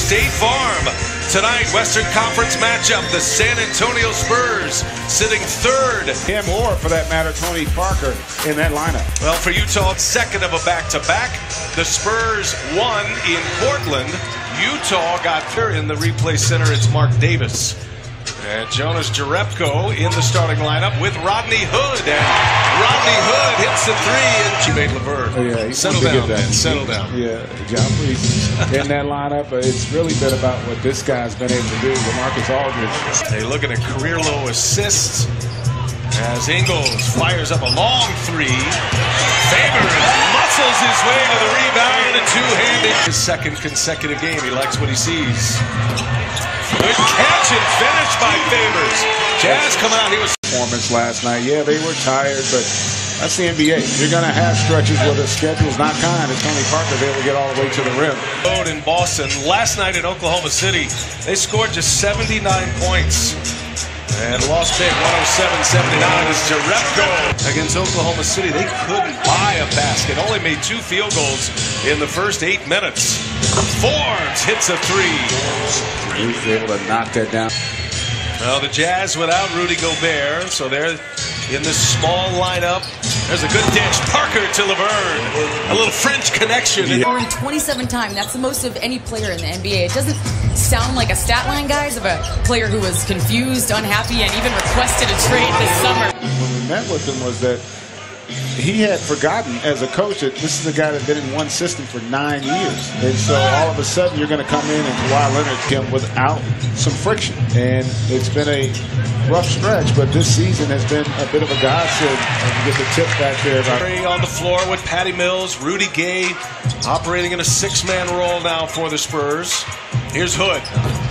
State Farm. Tonight, Western Conference matchup, the San Antonio Spurs sitting third. Him or, for that matter, Tony Parker in that lineup. Well, for Utah, second of a back-to-back. The Spurs won in Portland. Utah got third in the replay center. It's Mark Davis. And Jonas Jerebko in the starting lineup with Rodney Hood. And Rodney Hood hits the three, and Jermaine Laverne. Oh, yeah, settle down, man. Settle down. Yeah, John Priest in that lineup. It's really been about what this guy's been able to do. LaMarcus Aldridge. They look at a career-low assist as Ingles fires up a long three. Favors muscles his way to the rebound and two-handed. His second consecutive game. He likes what he sees. Good catch and finish by Favors. Jazz come out. He was performance last night. Yeah, they were tired, but that's the NBA. You're going to have stretches where the schedule's not kind. As Tony Parker's able to get all the way to the rim. In Boston last night in Oklahoma City, they scored just 79 points and lost big 107-79 as Jerebko against Oklahoma City. They couldn't buy a basket. Only made 2 field goals in the first 8 minutes. Forbes hits a three. He was able to knock that down. Well, the Jazz without Rudy Gobert, so they're in this small lineup. There's a good dish. Parker to Laverne. A little French connection. Scoring 27 times. That's the most of any player in the NBA. It doesn't sound like a stat line, guys, of a player who was confused, unhappy, and even requested a trade this summer. When we met with him was that he had forgotten as a coach that this is a guy that's been in one system for 9 years. And so all of a sudden you're going to come in and Kawhi Leonard him without some friction. And it's been a rough stretch, but this season has been a bit of a godsend. And you get the tip back there. On the floor with Patty Mills, Rudy Gay operating in a 6-man role now for the Spurs. Here's Hood.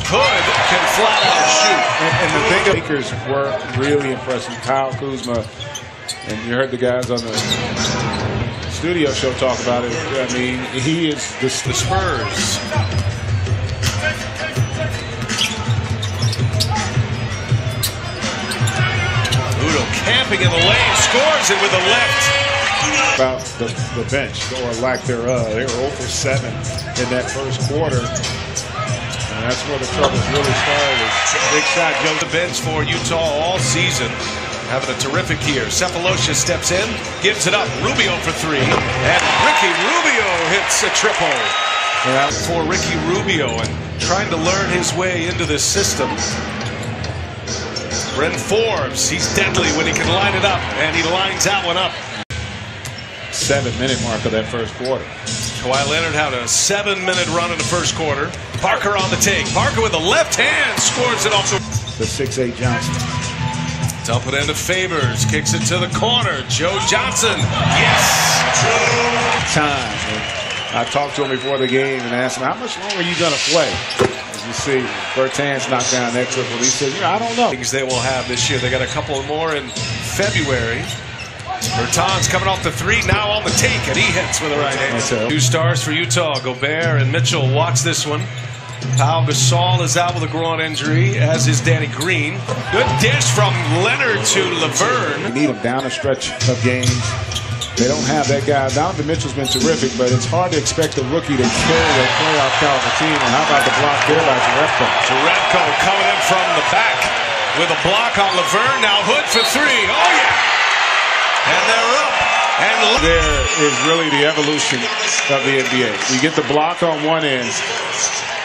Hood can flat out shoot. And the thing, Lakers were really impressive. Kyle Kuzma. And you heard the guys on the studio show talk about it. I mean, he is the Spurs. Udo camping in the lane, scores it with the left. About the bench, or lack thereof. They were 0 for 7 in that first quarter. And that's where the troubles really started. Big shot, Joe. The bench for Utah all season. Having a terrific year. Cephalosha steps in, gives it up. Rubio for 3. And Ricky Rubio hits a triple. Yeah. For Ricky Rubio and trying to learn his way into this system. Bryn Forbes, he's deadly when he can line it up. And he lines that one up. 7-minute mark of that first quarter. Kawhi Leonard had a 7-minute run in the first quarter. Parker on the take. Parker with the left hand scores it off the 6'8" Johnson. Dump it into Favors, kicks it to the corner. Joe Johnson, yes! Time. And I talked to him before the game and asked him, how much longer are you going to play? As you see, Bertans knocked down that triple. He said, I don't know. Things they will have this year. They got a couple more in February. Bertans coming off the 3, now on the take, and he hits with the right hand. 2 stars for Utah. Gobert and Mitchell watch this one. Pau Gasol is out with a groin injury, as is Danny Green. Good dish from Leonard to Laverne. They need him down a stretch of games. They don't have that guy. Donovan Mitchell's been terrific, but it's hard to expect a rookie to carry a playoff caliber team. And how about the block there by Jerebko? Jerebko coming in from the back with a block on Laverne. Now Hood for 3. Oh, yeah. And they're up. And there is really the evolution of the NBA. You get the block on one end.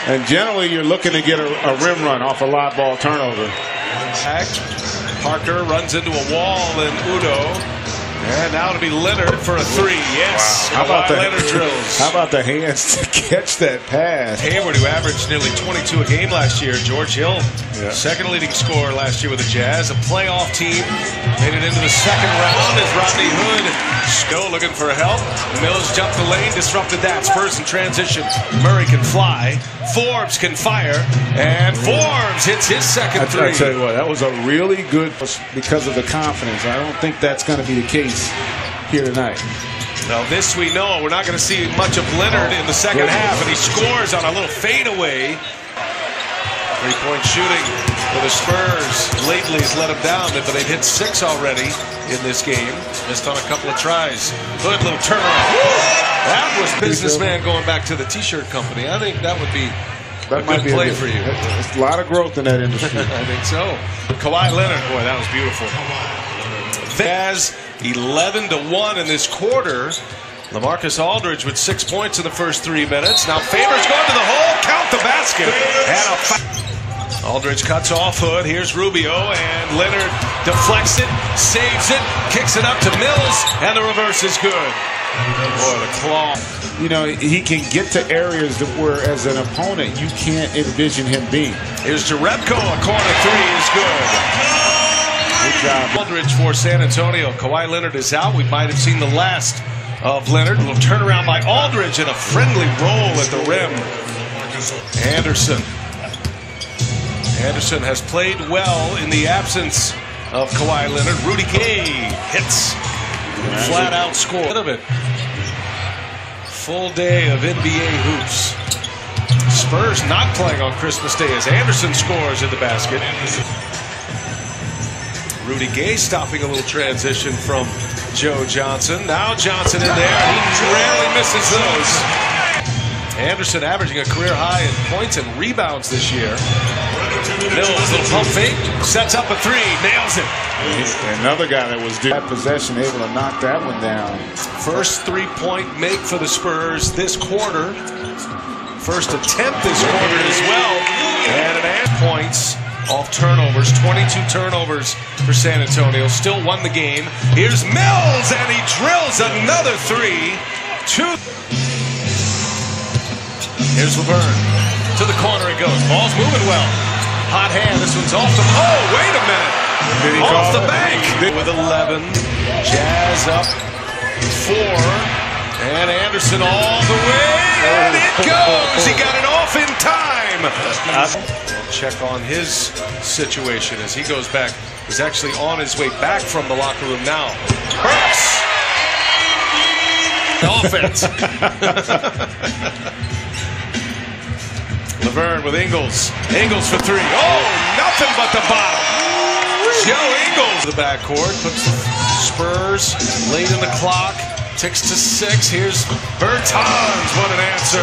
And generally, you're looking to get a rim run off a live ball turnover. Parker runs into a wall, and Udo. And now to be Leonard for a 3. Yes. Wow. Leonard drills. How about the hands to catch that pass? Hayward, who averaged nearly 22 a game last year. George Hill, second leading scorer last year with the Jazz. A playoff team. Made it into the second round as Rodney Hood still looking for help. Mills jumped the lane, disrupted that. Spurs in transition. Murray can fly. Forbes can fire. And Forbes hits his second 3. I tell you what, that was a really good because of the confidence. I don't think that's going to be the case here tonight. Now this we know. We're not going to see much of Leonard in the second half, and he scores on a little fadeaway. 3-point shooting for the Spurs. Lately has let him down, but they've hit 6 already in this game. Missed on a couple of tries. Good little turnaround. That was businessman going back to the T-shirt company. I think that would be That might be play for you. There's a lot of growth in that industry. I think so. Kawhi Leonard, boy, that was beautiful. Jazz 11-1 in this quarter. LaMarcus Aldridge with 6 points in the first 3 minutes. Now Favors going to the hole. Count the basket. And Aldridge cuts off Hood. Here's Rubio, and Leonard deflects it, saves it, kicks it up to Mills, and the reverse is good. Boy, the claw. You know, he can get to areas that where, as an opponent, you can't envision him being. Here's Jerebko. A corner three is good. Good job. Aldridge for San Antonio. Kawhi Leonard is out. We might have seen the last of Leonard. A little turnaround by Aldridge and a friendly roll at the rim. Anderson. Anderson has played well in the absence of Kawhi Leonard. Rudy Gay hits. Flat out score. Of it. Full day of NBA hoops. Spurs not playing on Christmas Day as Anderson scores in the basket. Rudy Gay stopping a little transition from Joe Johnson. Now Johnson in there. He rarely misses those. Anderson averaging a career high in points and rebounds this year. Mills, little pump fake, sets up a three, nails it. Another guy that was that possession able to knock that one down. First 3-point make for the Spurs this quarter. First attempt this quarter as well. And an add points off turnovers. 22 turnovers for San Antonio. Still won the game. Here's Mills, and he drills another three. Here's Laverne. To the corner it goes. Ball's moving well. Hot hand. This one's off the... Oh, wait a minute. Off the bank. With 11. Jazz up 4. And Anderson all the way. And it goes. He got it off in time. We'll check on his situation as he goes back. He's actually on his way back from the locker room now. Burks. Offense. Laverne with Ingles. Ingles for three. Oh, nothing but the bottom. Joe Ingles. The backcourt puts the Spurs late in the clock. Ticks to 6. Here's Bertans. What an answer.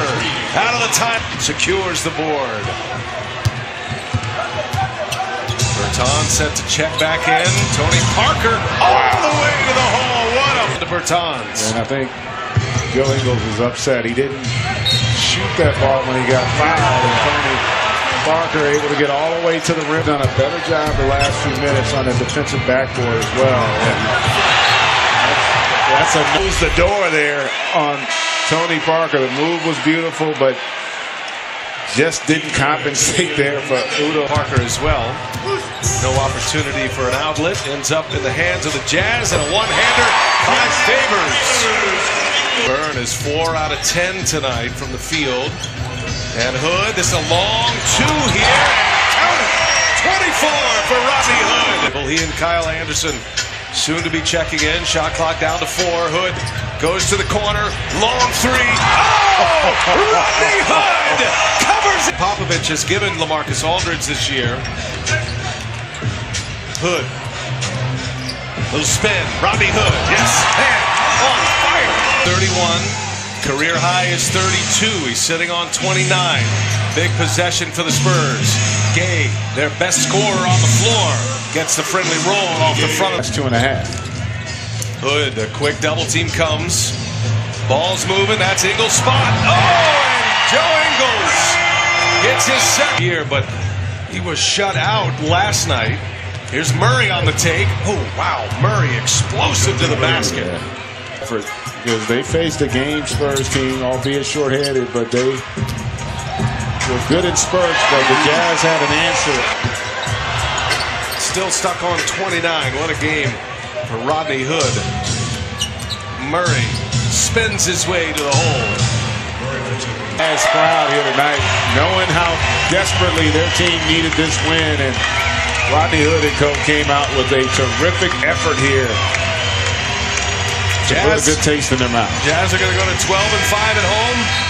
Out of the time. Secures the board. Bertans set to check back in. Tony Parker all the way to the hole. What up to Bertans. And I think Joe Ingles is upset. He didn't shoot that ball when he got fouled, and Tony Parker able to get all the way to the rim. Done a better job the last few minutes on the defensive backboard as well. That's a close the door there on Tony Parker. The move was beautiful, but just didn't compensate there for Udo Parker as well. No opportunity for an outlet. Ends up in the hands of the Jazz, and a one-hander by Favors. Burn is 4 out of 10 tonight from the field. And Hood, this is a long 2 here. Count it, 24 for Rodney Hood. He and Kyle Anderson soon to be checking in. Shot clock down to 4. Hood goes to the corner. Long 3. Oh! Rodney Hood covers it. Popovich has given LaMarcus Aldridge this year. Hood. Little spin. Rodney Hood. Yes. And on fire. 31. Career high is 32. He's sitting on 29. Big possession for the Spurs. Gay, their best scorer on the floor, gets the friendly roll off the front of... That's 2.5. Hood, a quick double team comes. Ball's moving. That's Ingles' spot. Oh, and Joe Ingles gets his second here, but he was shut out last night. Here's Murray on the take. Oh, wow. Murray explosive to the basket. Because they faced a game Spurs team, albeit shorthanded, but they were good in spurts, but the Jazz had an answer. Still stuck on 29. What a game for Rodney Hood. Murray spins his way to the hole. Jazz crowd here tonight, knowing how desperately their team needed this win, and Rodney Hood and co came out with a terrific effort here. Jazz, put a good taste in their mouth. Jazz are going to go to 12-5 at home.